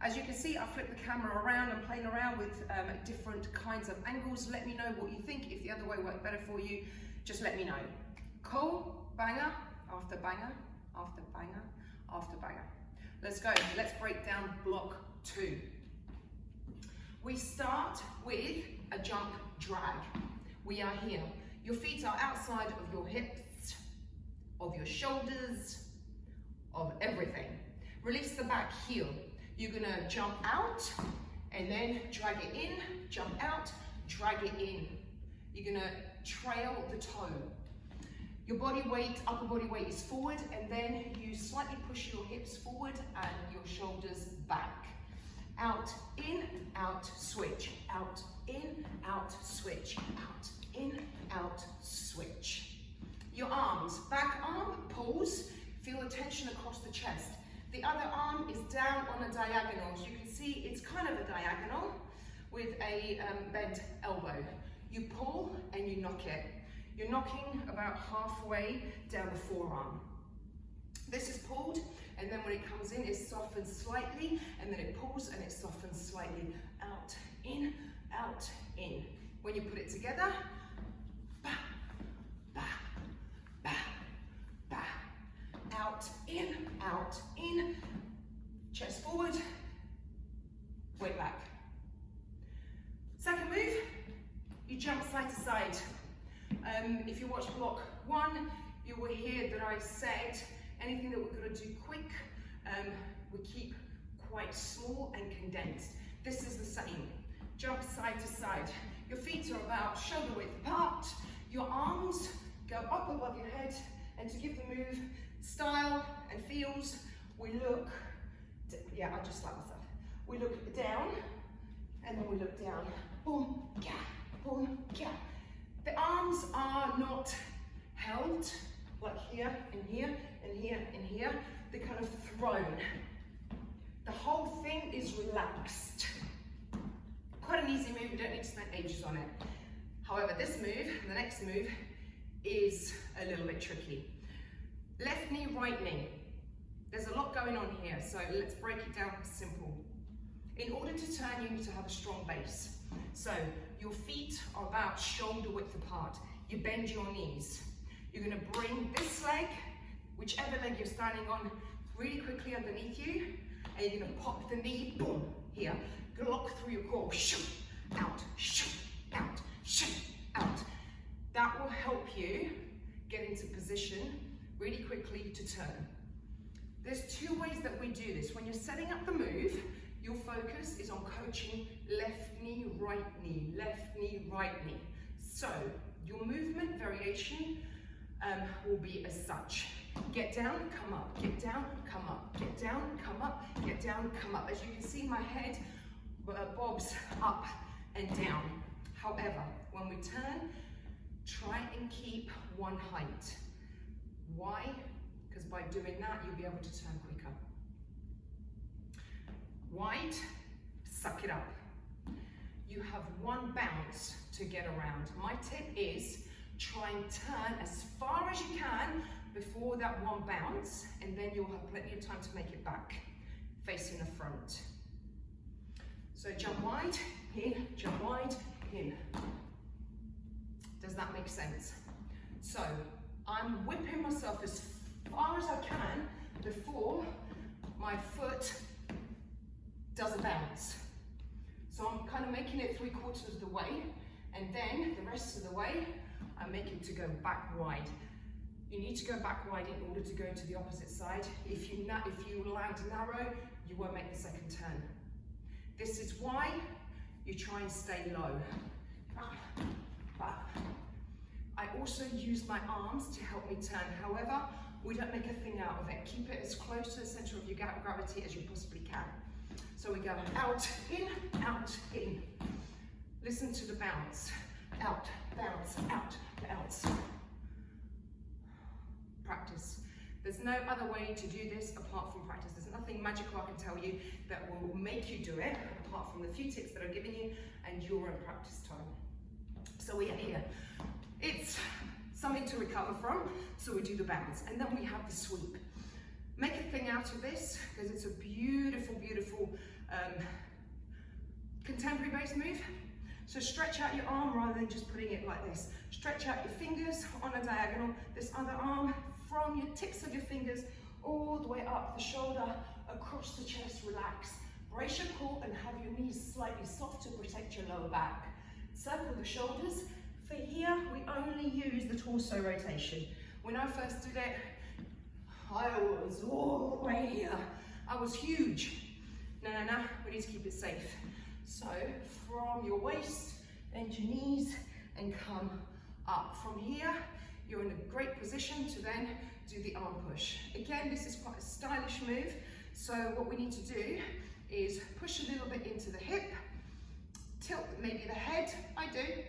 As you can see, I flipped the camera around and playing around with different kinds of angles. Let me know what you think. If the other way worked better for you, just let me know. Cool, banger, after banger, after banger, after banger. Let's go, let's break down block 2. We start with a jump drag. We are here. Your feet are outside of your hips, of your shoulders, of everything. Release the back heel. You're gonna jump out and then drag it in, jump out, drag it in. You're gonna trail the toe. Your body weight, upper body weight is forward, and then you slightly push your hips forward and your shoulders back. Out, in, out, switch. Out, in, out, switch. Out, in, out, switch. Your arms, back arm, pulls, feel the tension across the chest. The other arm is down on a diagonal. As you can see, it's kind of a diagonal with a bent elbow. You pull and you knock it. You're knocking about halfway down the forearm. This is pulled, and then when it comes in, it softens slightly, and then it pulls and it softens slightly. Out, in, out, in. When you put it together, ba, ba, ba, ba. Out, in, chest forward, weight back. Second move, you jump side to side. If you watch block 1, you will hear that I said anything that we're going to do quick, we keep quite small and condensed. This is the same. Jump side to side. Your feet are about shoulder width apart. Your arms go up above your head, and to give the move style and feels, we look, yeah, I just like myself. We look down, and then we look down. Boom, yeah, boom, yeah. The arms are not held like here, and here, and here, and here. They're kind of thrown. The whole thing is relaxed. Quite an easy move, we don't need to spend ages on it. However, this move, the next move, is a little bit tricky. Left knee, right knee. There's a lot going on here, so let's break it down simple. In order to turn, you need to have a strong base. So your feet are about shoulder width apart. You bend your knees. You're gonna bring this leg, whichever leg you're standing on, really quickly underneath you, and you're gonna pop the knee, boom, here. Lock through your core, shoot, out, shoot, out, shoot, out. That will help you get into position really quickly to turn. There's 2 ways that we do this. When you're setting up the move, your focus is on coaching left knee, right knee, left knee, right knee. So your movement variation will be as such. Get down, come up, get down, come up, get down, come up, get down, come up. As you can see, my head bobs up and down. However, when we turn, try and keep one height. Why? Because by doing that, you'll be able to turn quicker. Wide, suck it up. You have one bounce to get around. My tip is try and turn as far as you can before that one bounce, and then you'll have plenty of time to make it back, facing the front. So jump wide, in, jump wide, in. Does that make sense? So I'm whipping myself as far as I can before my foot does a bounce. So I'm kind of making it 3/4 of the way, and then the rest of the way, I'm making to go back wide. You need to go back wide in order to go to the opposite side. If you land narrow, you won't make the second turn. This is why you try and stay low. I also use my arms to help me turn. However, we don't make a thing out of it. Keep it as close to the center of your gravity as you possibly can. So we go out, in, in. Listen to the bounce. Out, bounce, out, bounce. Practice. There's no other way to do this apart from practice. There's nothing magical I can tell you that will make you do it, apart from the few tips that I've given you and your own practice time. So we are here. It's something to recover from, so we do the bounce, and then we have the sweep. Make a thing out of this, because it's a beautiful, beautiful contemporary based move. So stretch out your arm rather than just putting it like this. Stretch out your fingers on a diagonal, this other arm from your tips of your fingers all the way up the shoulder, across the chest, relax. Brace your core and have your knees slightly soft to protect your lower back. Circle the shoulders. For here, we only use the torso rotation. When I first did it, I was all the way here. I was huge. No, we need to keep it safe. So from your waist, bend your knees and come up. From here, you're in a great position to then do the arm push. Again, this is quite a stylish move. So what we need to do is push a little bit into the hip, tilt maybe the head, I do.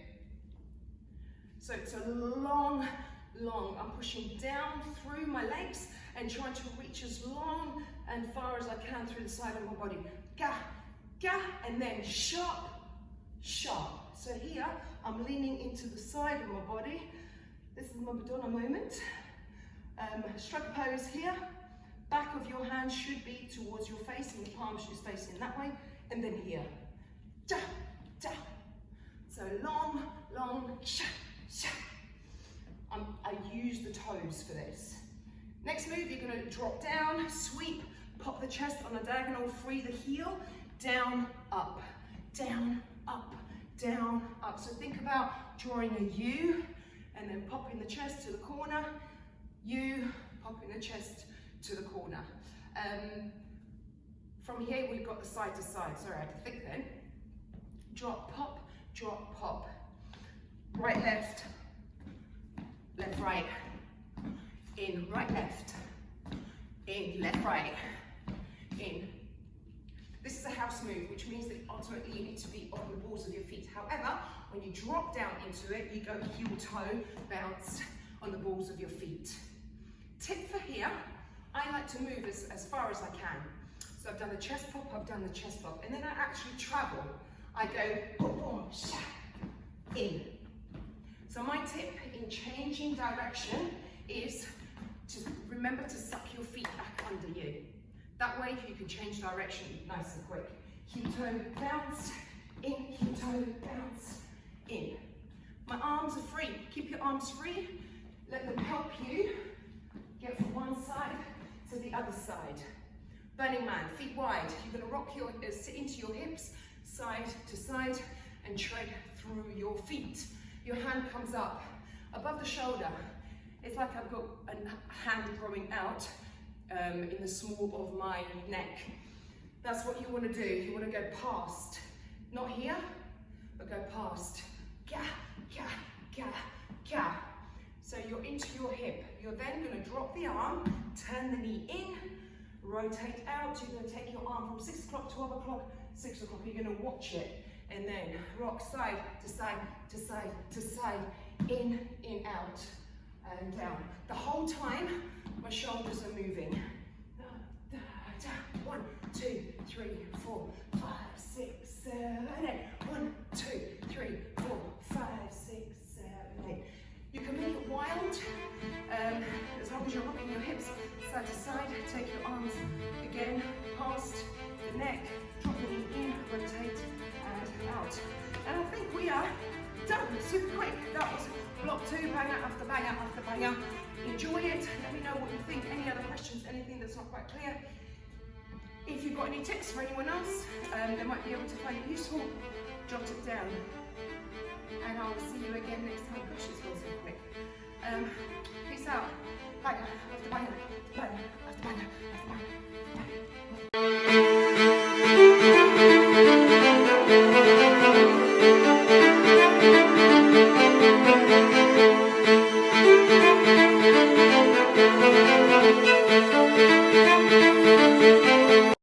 So it's a long, I'm pushing down through my legs and trying to reach as long and far as I can through the side of my body. Ga, ga, and then sharp, sharp. So here, I'm leaning into the side of my body. This is my Madonna moment. Struggle pose here. Back of your hand should be towards your face and the palm should be facing that way. And then here. Da, da. So long, sha, sha. I use the toes for this. Next move, you're going to drop down, sweep, pop the chest on a diagonal, free the heel, down, up, down, up, down, up. So think about drawing a U and then popping the chest to the corner, U, popping the chest to the corner. From here, we've got the side to side. Sorry, I had to think then. Drop, pop, right, left, left, right, in, right, left, in, left, right, in. This is a house move, which means that ultimately you need to be on the balls of your feet. However, when you drop down into it, you go heel toe, bounce on the balls of your feet. Tip for here, I like to move as far as I can. So I've done the chest pop, I've done the chest pop, and then I actually travel. I go boom, boom, sha, in. So my tip in changing direction is to remember to suck your feet back under you. That way you can change direction nice and quick. Heel toe, bounce, in, heel toe, bounce, in. My arms are free. Keep your arms free. Let them help you get from one side to the other side. Burning Man, feet wide. You're going to rock your, sit into your hips, side to side, and tread through your feet. Your hand comes up above the shoulder. It's like I've got a hand growing out in the small of my neck. That's what you want to do. You want to go past, not here, but go past. Ga, ga, ga, ga. So you're into your hip. You're then going to drop the arm, turn the knee in, rotate out. You're going to take your arm from 6 o'clock, 12 o'clock, 6 o'clock. You're going to watch it and then rock side to side, to side, to side, in, out, and down. The whole time, my shoulders are moving. 1, 2, 3, 4, 5, 6, 7, 8. 1, 2, 3, 4, 5, 6, 7, 8. You can make it wild as long as you're rocking your hips side to side. Take your arms again past the neck, drop the knee in, rotate and out. And I think we are done super quick. That was block 2, banger after banger after banger. Enjoy it. Let me know what you think. Any other questions, anything that's not quite clear. If you've got any tips for anyone else, they might be able to find it useful, jot it down. And I'll see you again next time. Gosh, it's gone so quick. Peace out. Banger after banger, banger after banger after banger.